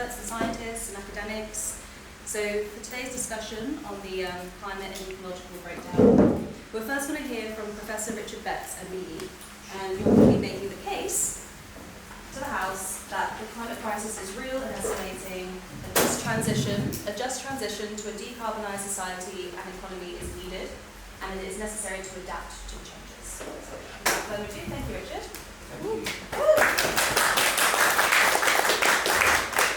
experts and scientists and academics. So for today's discussion on the climate and ecological breakdown, we're first going to hear from Professor Richard Betts, MBE, and you're going to be making the case to the House that the climate crisis is real and escalating, a just transition to a decarbonised society and economy is needed, and it is necessary to adapt to changes. So without further ado, thank you, Richard. Thank you.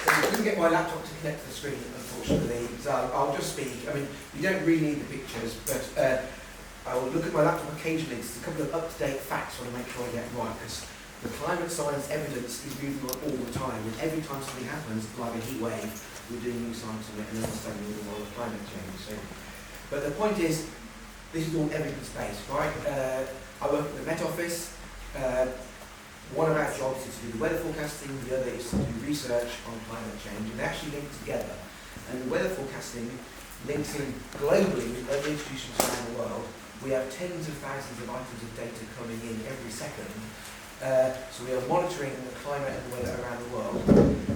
So I couldn't get my laptop to connect to the screen, unfortunately, so I'll just speak. I mean, you don't really need the pictures, but I will look at my laptop occasionally. There's a couple of up-to-date facts I want to make sure I get right, because the climate science evidence is moving on all the time, and every time something happens, like a heat wave, we're doing new science on it and understanding the world of climate change. So, but the point is, this is all evidence-based, right? I work at the Met Office. One of our jobs is to do the weather forecasting, the other is to do research on climate change, and they actually link together. And the weather forecasting links in globally with other institutions around the world. We have tens of thousands of items of data coming in every second. So we are monitoring the climate and the weather around the world.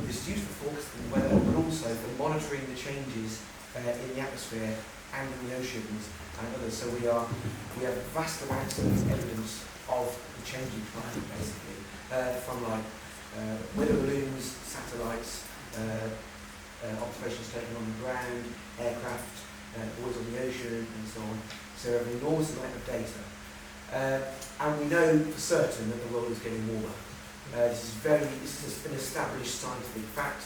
This is used for forecasting the weather, but also for monitoring the changes in the atmosphere and in the oceans and others. So we have vast amounts of evidence of the changing climate, basically, from like weather balloons, satellites, observations taken on the ground, aircraft, buoys on the ocean, and so on. So we have an enormous amount of data. And we know for certain that the world is getting warmer. This is an established scientific fact.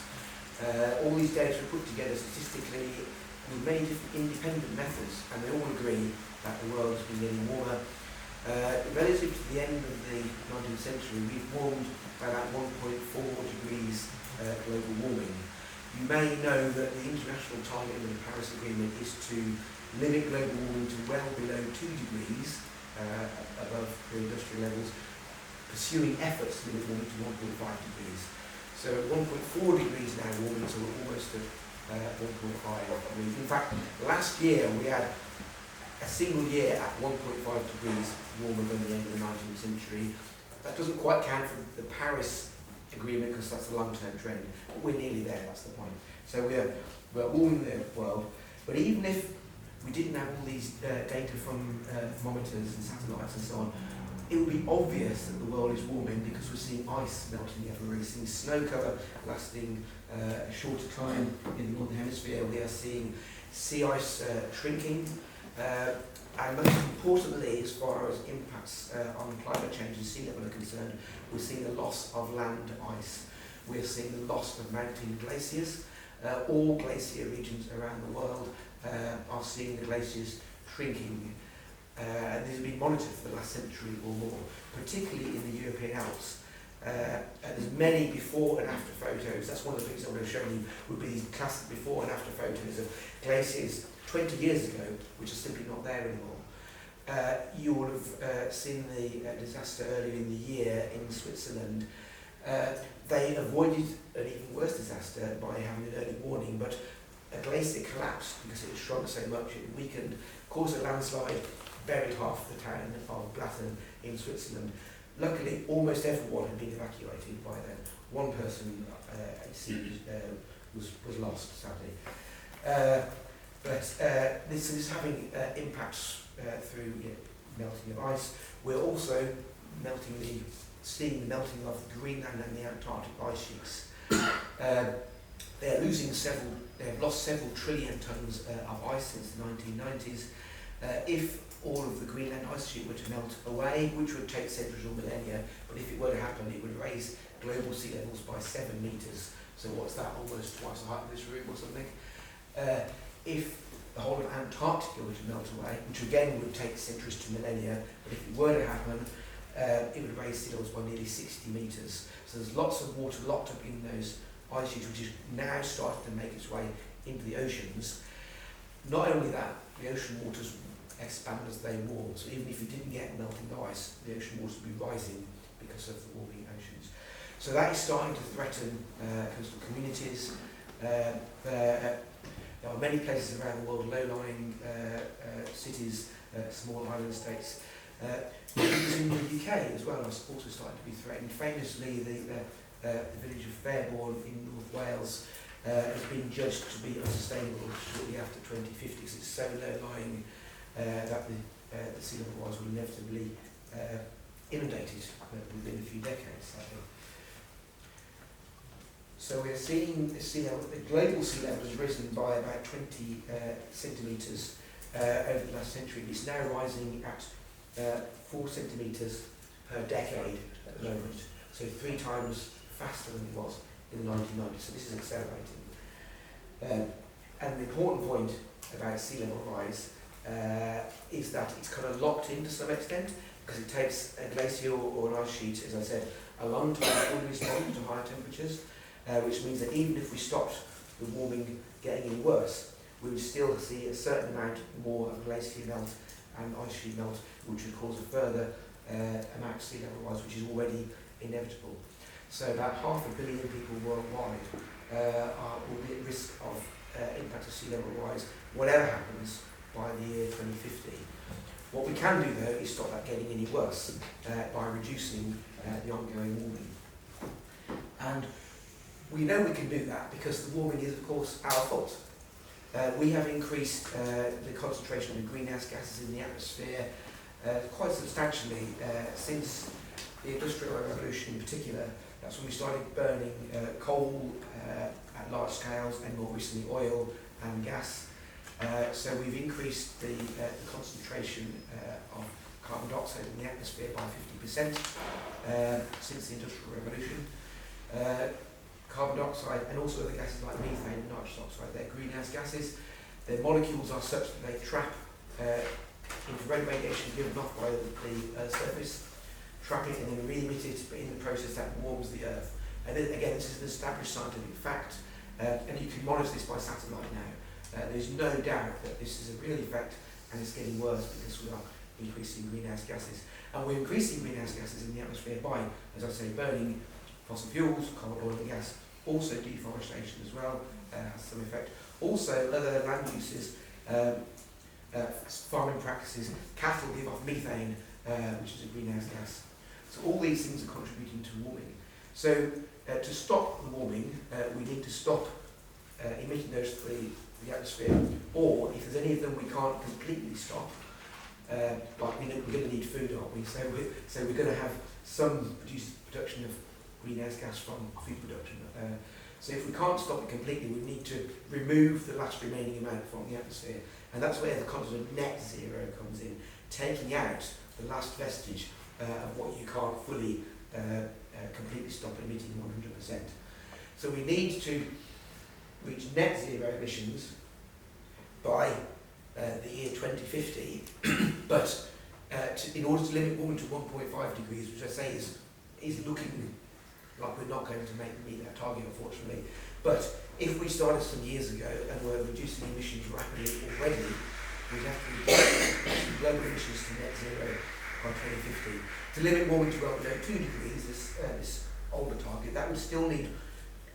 All these data are put together statistically with many different independent methods, and they all agree that the world has been getting warmer. Relative to the end of the 19th century, we've warmed by about 1.4 degrees global warming. You may know that the international target of the Paris Agreement is to limit global warming to well below 2 degrees above pre-industrial levels, pursuing efforts to limit warming to 1.5 degrees. So 1.4 degrees now warming, so we're almost at 1.5 degrees. In fact, last year we had a single year at 1.5 degrees warmer than the end of the 19th century. That doesn't quite count for the Paris Agreement because that's a long-term trend, but we're nearly there, that's the point. So we're warming the world, but even if we didn't have all these data from thermometers and satellites and so on, it would be obvious that the world is warming because we're seeing ice melting everywhere. We're seeing snow cover lasting a shorter time in the Northern Hemisphere. We are seeing sea ice shrinking. And most importantly, as far as impacts on climate change and sea level are concerned, we're seeing the loss of land ice. We're seeing the loss of mountain glaciers. All glacier regions around the world are seeing the glaciers shrinking. And these have been monitored for the last century or more, particularly in the European Alps. There's many before and after photos. That's one of the things I want to show you would be these classic before and after photos of glaciers 20 years ago, which are simply not there anymore. You would have seen the disaster earlier in the year in Switzerland. They avoided an even worse disaster by having an early warning, but a glacier collapsed because it had shrunk so much, it weakened, caused a landslide, buried half the town of Blatten in Switzerland. Luckily, almost everyone had been evacuated by then. One person, it seems, was lost, sadly. But this is having impacts through melting of ice. We're also seeing the melting of the Greenland and the Antarctic ice sheets. They've lost several trillion tons of ice since the 1990s. If all of the Greenland ice sheet were to melt away, which would take centuries or millennia, but if it were to happen, it would raise global sea levels by 7 meters. So what's that, almost twice the height of this room or something? If the whole of Antarctica were to melt away, which again would take centuries to millennia, but if it were to happen, it would raise sea levels by nearly 60 meters. So there's lots of water locked up in those ice sheets, which is now starting to make its way into the oceans. Not only that, the ocean waters expand as they warm. So even if you didn't get melting ice, the ocean waters would be rising because of the warming oceans. So that is starting to threaten coastal communities. There are many places around the world, low-lying cities, small island states. In the UK as well are also starting to be threatened. Famously, the the village of Fairbourne in North Wales has been judged to be unsustainable shortly after 2050, because it's so low-lying that the sea level rise will inevitably inundate it within a few decades. So we're seeing the global sea level has risen by about 20 centimetres over the last century. It's now rising at 4 centimetres per decade at the moment, so 3 times faster than it was in the 1990s. So this is accelerating. And the important point about sea level rise is that it's kind of locked in to some extent, because it takes a glacier or an ice sheet, as I said, a long time to fully respond to higher temperatures, which means that even if we stopped the warming getting any worse, we would still see a certain amount more of glacier melt and ice sheet melt, which would cause a further amount of sea level rise, which is already inevitable. So about 500 million people worldwide will be at risk of impact of sea level rise, whatever happens by the year 2050. What we can do, though, is stop that getting any worse by reducing the ongoing warming. And we know we can do that because the warming is, of course, our fault. We have increased the concentration of greenhouse gases in the atmosphere quite substantially since the Industrial Revolution in particular. That's when we started burning coal at large scales, and more recently oil and gas. So we've increased the concentration of carbon dioxide in the atmosphere by 50% since the Industrial Revolution. Carbon dioxide and also other gases like methane and nitrous oxide, they're greenhouse gases. Their molecules are such that they trap infrared radiation given off by the Earth's surface, trap it and then re-emit it, but in the process that warms the Earth. And then, again, this is an established scientific fact, and you can monitor this by satellite now. There's no doubt that this is a real effect, and it's getting worse because we are increasing greenhouse gases. And we're increasing greenhouse gases in the atmosphere by, as I say, burning fossil fuels, coal, oil and gas, also deforestation as well has some effect. Also other land uses, farming practices, cattle give off methane, which is a greenhouse gas. So all these things are contributing to warming. So to stop the warming, we need to stop emitting those three to the atmosphere, or if there's any of them we can't completely stop, like we're going to need food, aren't we? So we're going to have some production of greenhouse gas from food production. So if we can't stop it completely, we need to remove the last remaining amount from the atmosphere. And that's where the concept of net zero comes in, taking out the last vestige of what you can't fully completely stop emitting 100%. So we need to reach net zero emissions by the year 2050, but in order to limit warming to 1.5 degrees, which I say is looking like we're not going to meet that target, unfortunately. But if we started some years ago and were reducing emissions rapidly already, we'd have to reduce global emissions to net zero by 2050. To limit warming to well below 2 degrees, this older target, that would still need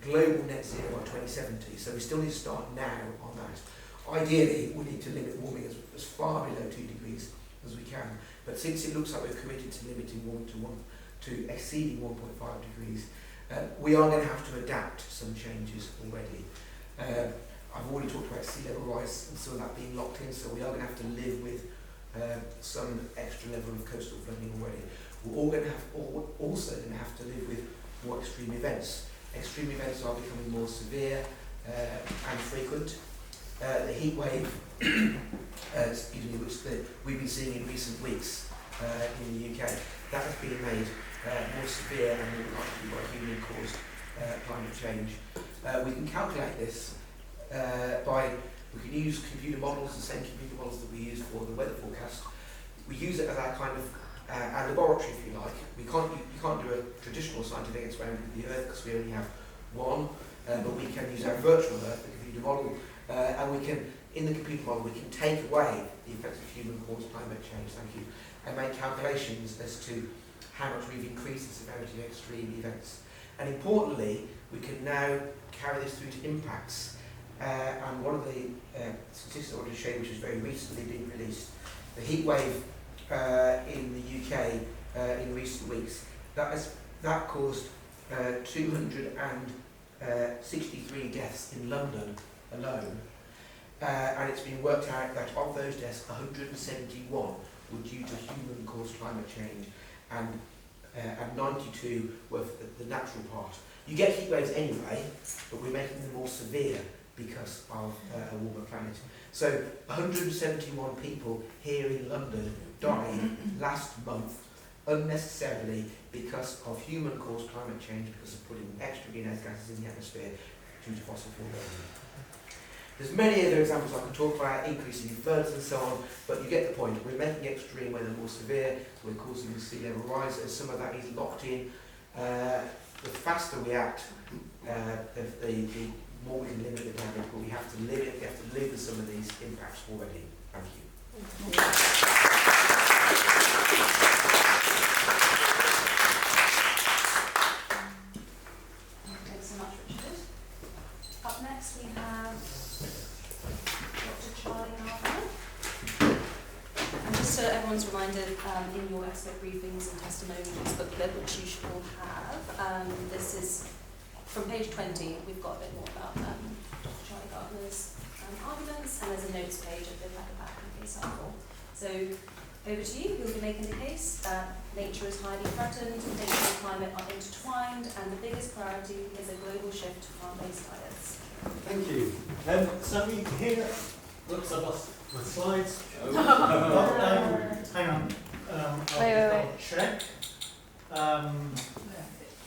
global net zero by 2070. So we still need to start now on that. Ideally, we need to limit warming as far below 2 degrees as we can. But since it looks like we're committed to limiting warming to exceeding 1.5 degrees, we are going to have to adapt some changes already. I've already talked about sea level rise and some of that being locked in, so we are going to have to live with some extra level of coastal flooding already. We're all going to have also going to have to live with more extreme events. Extreme events are becoming more severe and frequent. The heat wave, which we've been seeing in recent weeks in the UK, that has been made more severe and more likely by human-caused climate change. We can calculate this we can use computer models, the same computer models that we use for the weather forecast. We use it as our kind of our laboratory, if you like. You can't do a traditional scientific experiment with the Earth because we only have one, but we can use our virtual Earth, the computer model, and we can, in the computer model, we can take away the effects of human-caused climate change, and make calculations as to how much we've increased the severity of extreme events. And importantly, we can now carry this through to impacts. And one of the statistics I wanted to show you, which has very recently been released, the heat wave in the UK in recent weeks, that caused 263 deaths in London alone. And it's been worked out that of those deaths, 171 were due to human-caused climate change, and 92 were the natural part. You get heat waves anyway, but we're making them more severe because of a warmer planet. So 171 people here in London died last month unnecessarily because of human-caused climate change, because of putting extra greenhouse gases in the atmosphere due to fossil fuel burning. There's many other examples I could talk about, increasing floods and so on, but you get the point. We're making extreme weather more severe, so we're causing sea level rise, and some of that is locked in. The faster we act, the more we can limit the damage, but we have to live with some of these impacts already. Thank you. Thanks so much, Richard. Up next we have Dr. Charlie Harper. And just so everyone's reminded, in your expert briefings and testimonials booklet, which you should all have, this is from page 20. We've got a bit more about Dr. Charlie Gardner's arguments, and there's a notes page at the back in case helpful. So over to you. You'll be making the case that nature is highly threatened, nature and climate are intertwined, and the biggest priority is a global shift to plant-based diets. Thank you. So we here, oops, I lost my slides. Hang on. Wait. Check.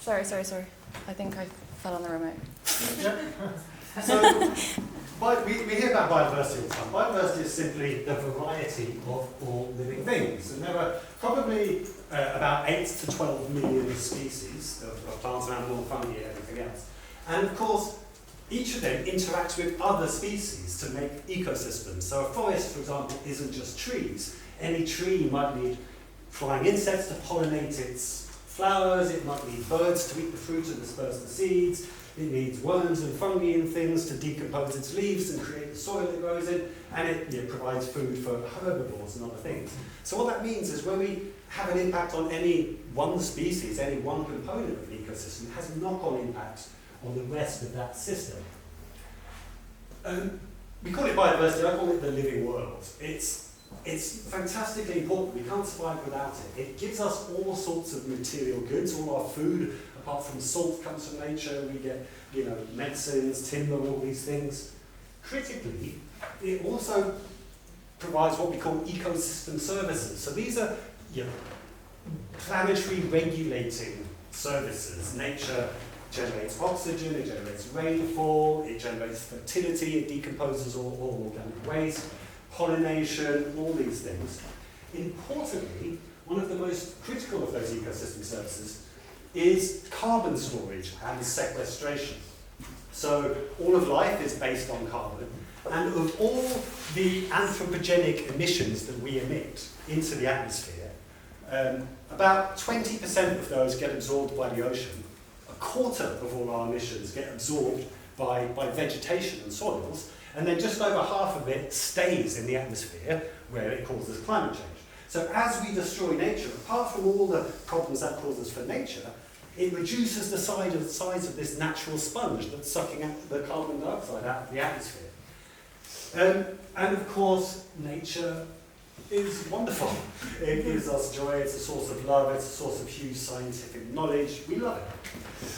Sorry. I think I fell on the remote. Yep. So we hear about biodiversity all the time. Biodiversity is simply the variety of all living things. And there are probably about 8 to 12 million species of plants, animal, fungi, and everything else. And of course, each of them interacts with other species to make ecosystems. So a forest, for example, isn't just trees. Any tree might need flying insects to pollinate its flowers, it might need birds to eat the fruit and disperse the seeds, it needs worms and fungi and things to decompose its leaves and create the soil it grows in, and it provides food for herbivores and other things. So what that means is when we have an impact on any one species, any one component of an ecosystem, it has a knock-on impact on the rest of that system. We call it biodiversity, I call it the living world. It's fantastically important. We can't survive without it. It gives us all sorts of material goods. All our food, apart from salt, comes from nature. We get, medicines, timber, all these things. Critically, it also provides what we call ecosystem services. So these are, planetary regulating services. Nature generates oxygen, it generates rainfall, it generates fertility, it decomposes all organic waste, pollination, all these things. Importantly, one of the most critical of those ecosystem services is carbon storage and sequestration. So all of life is based on carbon, and of all the anthropogenic emissions that we emit into the atmosphere, about 20% of those get absorbed by the ocean. A quarter of all our emissions get absorbed by vegetation and soils, and then just over half of it stays in the atmosphere where it causes climate change. So as we destroy nature, apart from all the problems that causes for nature, it reduces the size of this natural sponge that's sucking out the carbon dioxide out of the atmosphere. And of course, nature is wonderful. It gives us joy, it's a source of love, it's a source of huge scientific knowledge. We love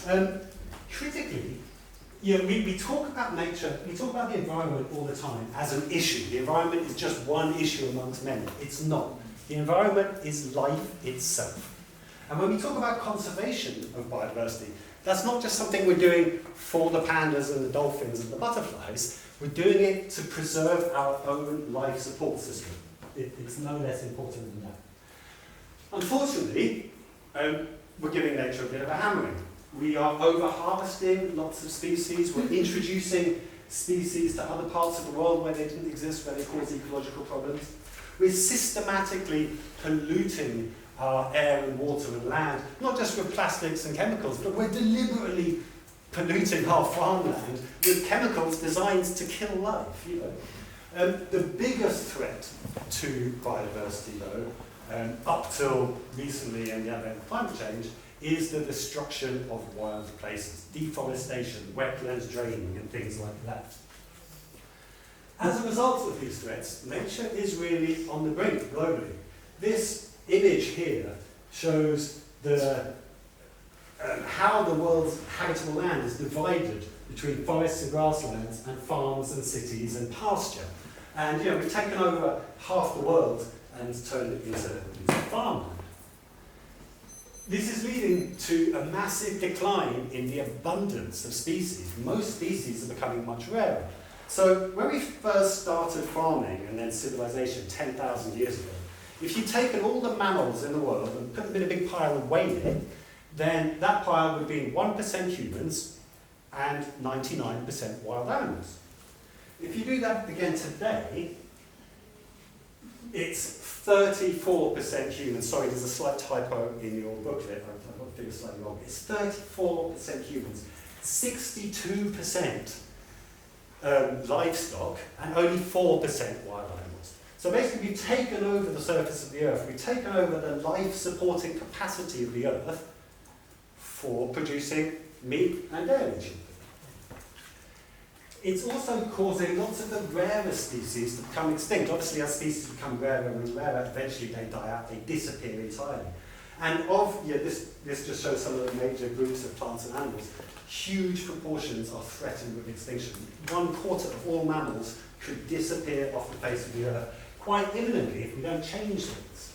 it. Critically, we talk about nature, we talk about the environment all the time as an issue. The environment is just one issue amongst many. It's not. The environment is life itself. And when we talk about conservation of biodiversity, that's not just something we're doing for the pandas and the dolphins and the butterflies. We're doing it to preserve our own life support system. It's no less important than that. Unfortunately, we're giving nature a bit of a hammering. We are over-harvesting lots of species. We're introducing species to other parts of the world where they didn't exist, where they cause ecological problems. We're systematically polluting our air and water and land, not just with plastics and chemicals, but we're deliberately polluting our farmland with chemicals designed to kill life. The biggest threat to biodiversity, though, up till recently and the advent of climate change, is the destruction of wild places, deforestation, wetlands draining, and things like that. As a result of these threats, nature is really on the brink globally. This image here shows how the world's habitable land is divided between forests and grasslands and farms and cities and pasture. And we've taken over half the world and turned it into farmland. This is leading to a massive decline in the abundance of species. Most species are becoming much rarer. So when we first started farming and then civilization 10,000 years ago, if you'd taken all the mammals in the world and put them in a big pile and weighed it, then that pile would be 1% humans and 99% wild animals. If you do that again today, it's 34% humans. Sorry, there's a slight typo in your booklet. I've got the figure slightly wrong. It's 34% humans, 62% livestock, and only 4% wild animals. So basically, we've taken over the surface of the Earth. We've taken over the life-supporting capacity of the Earth for producing meat and dairy children. It's also causing lots of the rarer species to become extinct. Obviously, as species become rarer and rarer, eventually they die out, they disappear entirely. And this just shows some of the major groups of plants and animals. Huge proportions are threatened with extinction. 1/4 of all mammals could disappear off the face of the Earth quite imminently if we don't change things.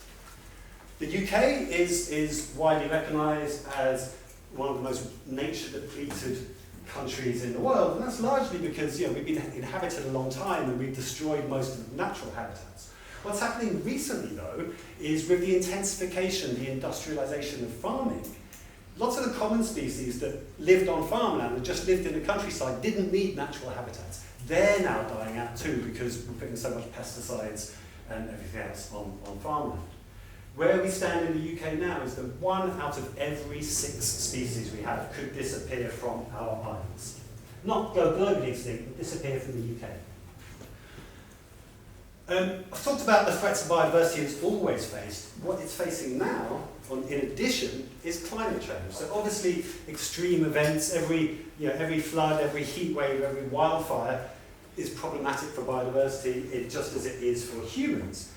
The UK is widely recognised as one of the most nature-depleted countries in the world, and that's largely because we've been inhabited a long time and we've destroyed most of the natural habitats. What's happening recently, though, is with the intensification, the industrialisation of farming, lots of the common species that lived on farmland and just lived in the countryside didn't need natural habitats. They're now dying out too because we're putting so much pesticides and everything else on farmland. Where we stand in the UK now is that 1 out of every 6 species we have could disappear from our islands. Not go globally extinct, but disappear from the UK. I've talked about the threats of biodiversity it's always faced. What it's facing now, in addition, is climate change. So obviously, extreme events, every flood, every heat wave, every wildfire is problematic for biodiversity, just as it is for humans.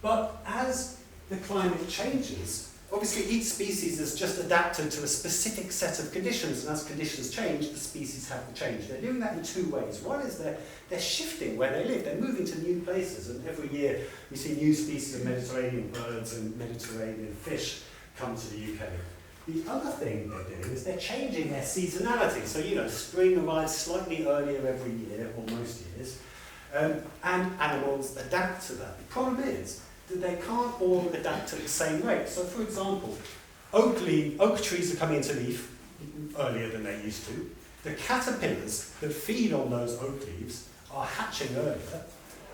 But as the climate changes, obviously each species is just adapted to a specific set of conditions, and as conditions change, the species have to change. They're doing that in 2 ways. One is they're shifting where they live, they're moving to new places, and every year we see new species of Mediterranean birds and Mediterranean fish come to the UK. The other thing they're doing is they're changing their seasonality. So, spring arrives slightly earlier every year, or most years, and animals adapt to that. The problem is that they can't all adapt at the same rate. So, for example, oak trees are coming into leaf earlier than they used to. The caterpillars that feed on those oak leaves are hatching earlier.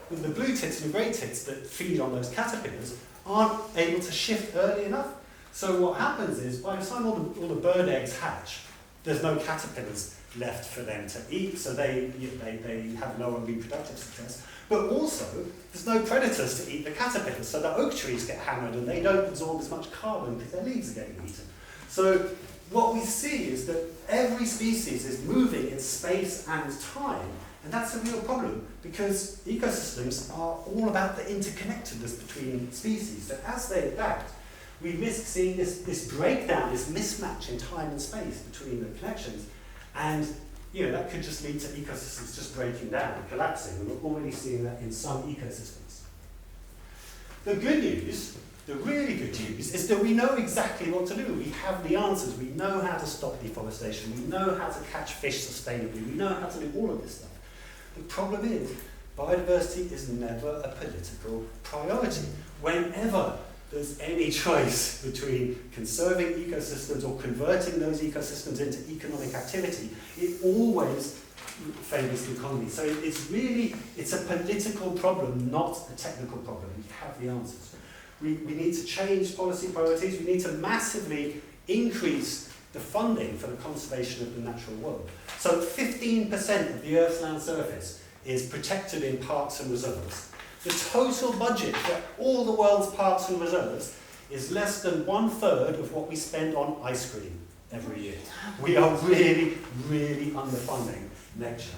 But the blue tits and the grey tits that feed on those caterpillars aren't able to shift early enough. So what happens is, by the time all the bird eggs hatch, there's no caterpillars left for them to eat, so they have lower reproductive success. But also, there's no predators to eat the caterpillars, so the oak trees get hammered and they don't absorb as much carbon because their leaves are getting eaten. So what we see is that every species is moving in space and time, and that's a real problem because ecosystems are all about the interconnectedness between species. So as they adapt, we risk seeing this breakdown, this mismatch in time and space between the connections, and that could just lead to ecosystems just breaking down and collapsing, and we're already seeing that in some ecosystems. The good news, the really good news, is that we know exactly what to do. We have the answers. We know how to stop deforestation. We know how to catch fish sustainably. We know how to do all of this stuff. The problem is, biodiversity is never a political priority. Whenever there's any choice between conserving ecosystems or converting those ecosystems into economic activity, it always favours the economy. So it's a political problem, not a technical problem. We have the answers. We need to change policy priorities. We need to massively increase the funding for the conservation of the natural world. So 15% of the Earth's land surface is protected in parks and reserves. The total budget for all the world's parks and reserves is less than 1/3 of what we spend on ice cream every year. We are really, really underfunding nature.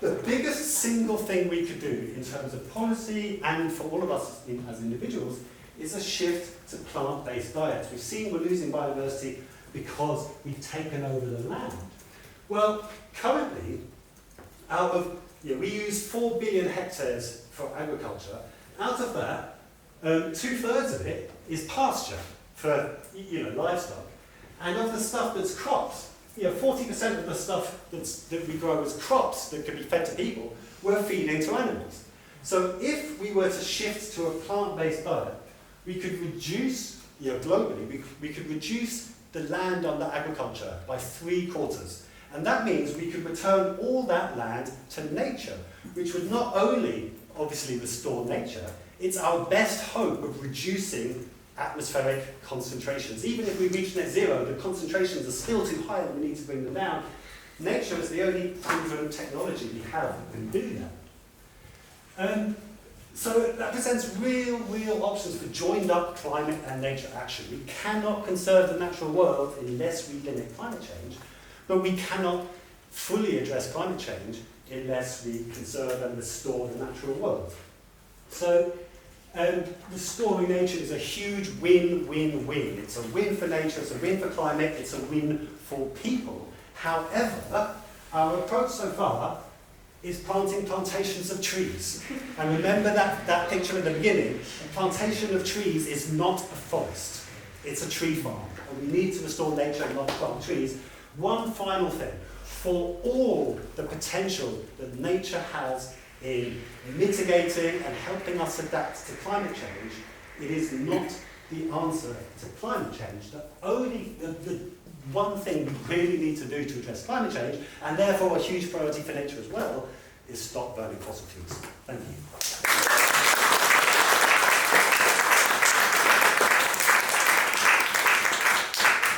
The biggest single thing we could do in terms of policy and for all of us as individuals is a shift to plant-based diets. We've seen we're losing biodiversity because we've taken over the land. Well, currently, we use 4 billion hectares for agriculture. Out of that, 2/3 of it is pasture for livestock. And of the stuff that's crops, 40% of the stuff that we grow as crops that can be fed to people, we're feeding to animals. So if we were to shift to a plant-based diet, we could reduce, globally, we could reduce the land under agriculture by 3/4. And that means we could return all that land to nature, which would not only obviously restore nature, it's our best hope of reducing atmospheric concentrations. Even if we reach net zero, the concentrations are still too high and we need to bring them down. Nature is the only proven technology we have that can do that. So that presents real options for joined up climate and nature action. We cannot conserve the natural world unless we limit climate change, but we cannot fully address climate change unless we conserve and restore the natural world. So restoring nature is a huge win-win-win. It's a win for nature, it's a win for climate, it's a win for people. However, our approach so far is planting plantations of trees. And remember that picture at the beginning? A plantation of trees is not a forest. It's a tree farm. And we need to restore nature and not plant trees. One final thing. For all the potential that nature has in mitigating and helping us adapt to climate change, it is not the answer to climate change. The one thing we really need to do to address climate change, and therefore a huge priority for nature as well, is stop burning fossil fuels. Thank you.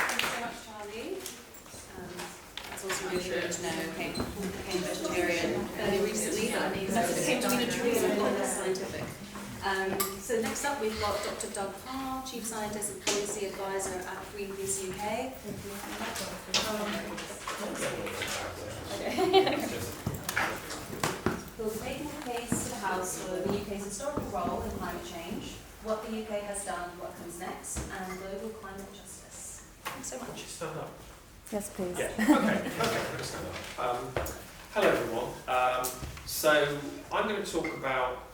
Thanks so much, Charlie. That's also really good to know. Became vegetarian fairly recently, but it came to mean a tree and a lot less scientific. So next up we've got Dr. Doug Parr, Chief Scientist and Policy Advisor at Greenpeace UK. He'll be making the case to the House for the UK's historical role in climate change, what the UK has done, what comes next, and global climate justice. Thanks so much. Stand up. Yes, please. Yeah. Okay. I'm going to stand up. Hello, everyone. So I'm going to talk about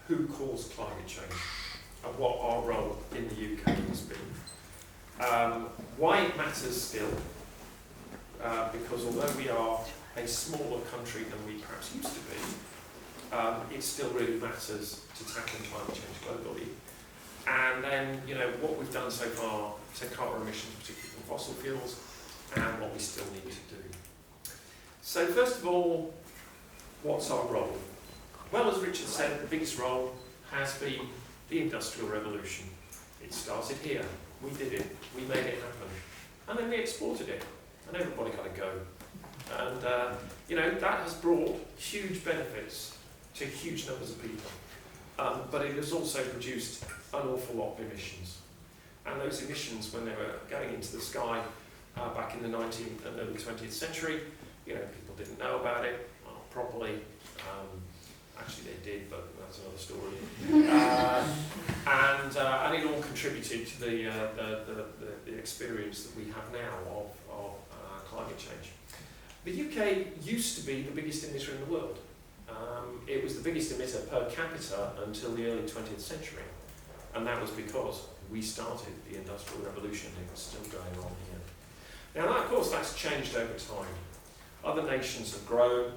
who caused climate change and what our role in the UK has been. Why it matters still, because although we are a smaller country than we perhaps used to be, it still really matters to tackle climate change globally. And then, what we've done so far to cut our emissions, particularly from fossil fuels, and what we still need to do. So first of all, what's our role? Well, as Richard said, the biggest role has been the Industrial Revolution. It started here. We did it. We made it happen. And then we exported it. And everybody had a go. And, that has brought huge benefits to huge numbers of people. But it has also produced an awful lot of emissions. And those emissions, when they were going into the sky back in the 19th and early 20th century, people didn't know about it properly. Actually, they did, but that's another story. And it all contributed to the experience that we have now of climate change. The UK used to be the biggest emitter in the world. It was the biggest emitter per capita until the early 20th century. And that was because we started the Industrial Revolution. It was still going on here. Now, of course, that's changed over time. Other nations have grown.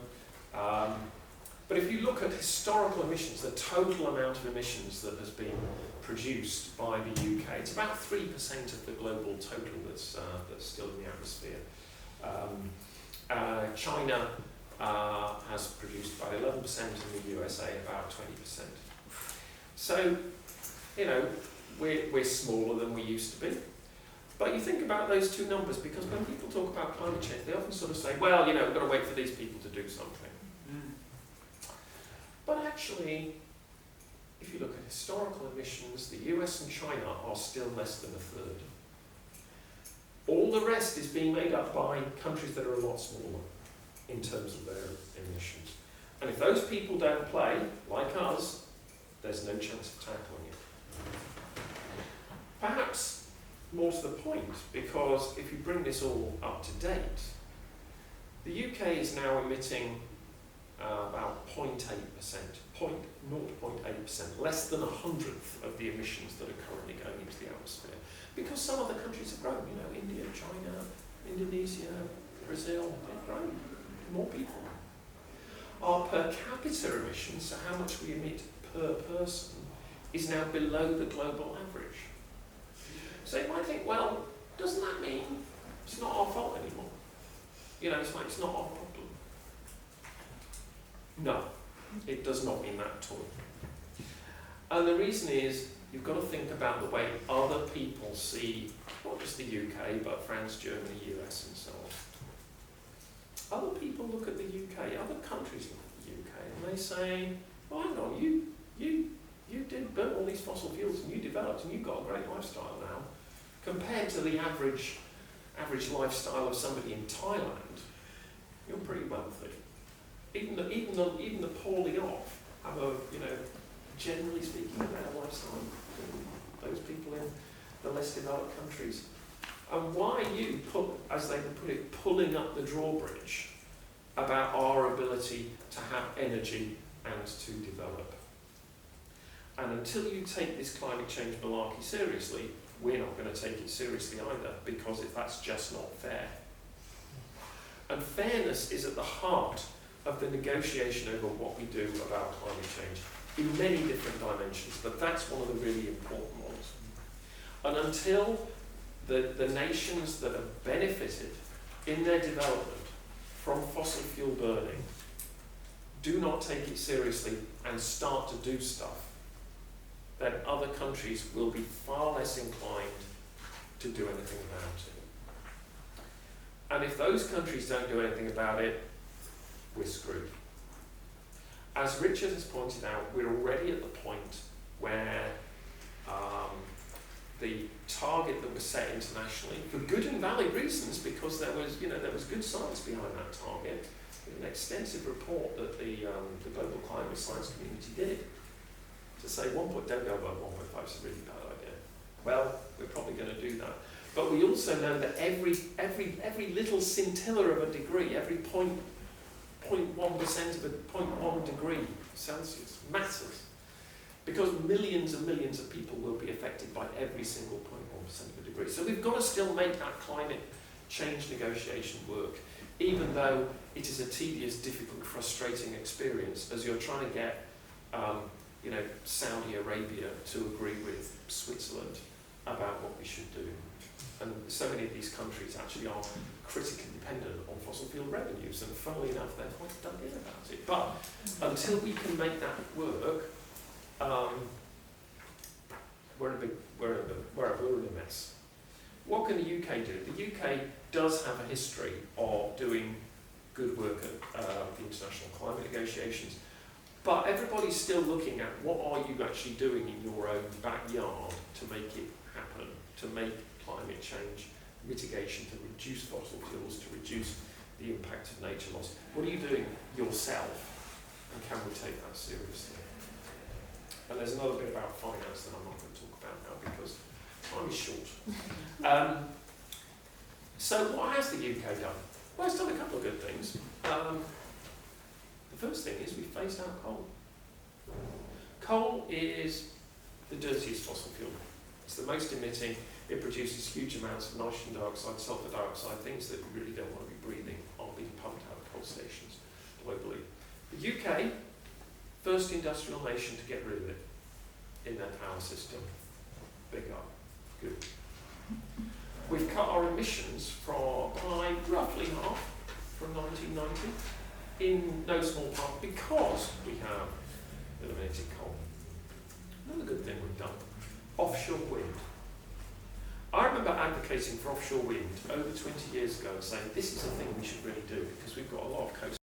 But if you look at historical emissions, the total amount of emissions that has been produced by the UK, it's about 3% of the global total that's still in the atmosphere. China has produced about 11%, and the USA about 20%. So, we're smaller than we used to be. But you think about those two numbers, because when people talk about climate change, they often sort of say, well, we've got to wait for these people to do something. But actually, if you look at historical emissions, the US and China are still less than a third. All the rest is being made up by countries that are a lot smaller in terms of their emissions. And if those people don't play, like us, there's no chance of tackling it. Perhaps more to the point, because if you bring this all up to date, the UK is now emitting about 0.8%, less than 1/100th of the emissions that are currently going into the atmosphere. Because some other countries have grown, India, China, Indonesia, Brazil, they've grown, more people. Our per capita emissions, so how much we emit per person, is now below the global average. So you might think, well, doesn't that mean it's not our fault anymore? It's like it's not our problem. No, it does not mean that at all. And the reason is, you've got to think about the way other people see, not just the UK, but France, Germany, US, and so on. Other people look at the UK, other countries look at the UK, and they say, well, hang on, you did burn all these fossil fuels, and you developed, and you've got a great lifestyle now. Compared to the average lifestyle of somebody in Thailand, you're pretty wealthy. Even the poorly off have a, generally speaking, a better lifestyle than those people in the less developed countries. And why are you, as they would put it, pulling up the drawbridge about our ability to have energy and to develop? And until you take this climate change malarkey seriously, we're not going to take it seriously either, because that's just not fair. And fairness is at the heart of the negotiation over what we do about climate change in many different dimensions, but that's one of the really important ones. And until the nations that have benefited in their development from fossil fuel burning do not take it seriously and start to do stuff, then other countries will be far less inclined to do anything about it. And if those countries don't do anything about it, we're screwed. As Richard has pointed out, we're already at the point where the target that was set internationally, for good and valid reasons, because there was good science behind that target, an extensive report that the global climate science community did, to say don't go above 1.5 is a really bad idea. Well, we're probably going to do that. But we also know that every little scintilla of a degree, every 0.1% of a 0.1 degree Celsius matters. Because millions and millions of people will be affected by every single 0.1% of a degree. So we've got to still make that climate change negotiation work, even though it is a tedious, difficult, frustrating experience as you're trying to get Saudi Arabia to agree with Switzerland about what we should do. And so many of these countries actually are critically dependent on fossil fuel revenues, and funnily enough, they're quite dug in about it. But until we can make that work, we're in a mess. What can the UK do? The UK does have a history of doing good work at the international climate negotiations, but everybody's still looking at what are you actually doing in your own backyard to make it happen, to make climate change mitigation, to reduce fossil fuels, to reduce the impact of nature loss. What are you doing yourself, and can we take that seriously? And there's another bit about finance that I'm not going to talk about now because time is short. So what has the UK done? Well, it's done a couple of good things. The first thing is we phased out coal. Coal is the dirtiest fossil fuel. It's the most emitting. It produces huge amounts of nitrogen dioxide, sulfur dioxide, things that we really don't want to be breathing are being pumped out of coal stations globally. The UK, first industrial nation to get rid of it in their power system. Big up. Good. We've cut our emissions by roughly half from 1990, in no small part because we have eliminated coal. Another good thing we've done, offshore wind. I remember advocating for offshore wind over 20 years ago and saying this is a thing we should really do because we've got a lot of coast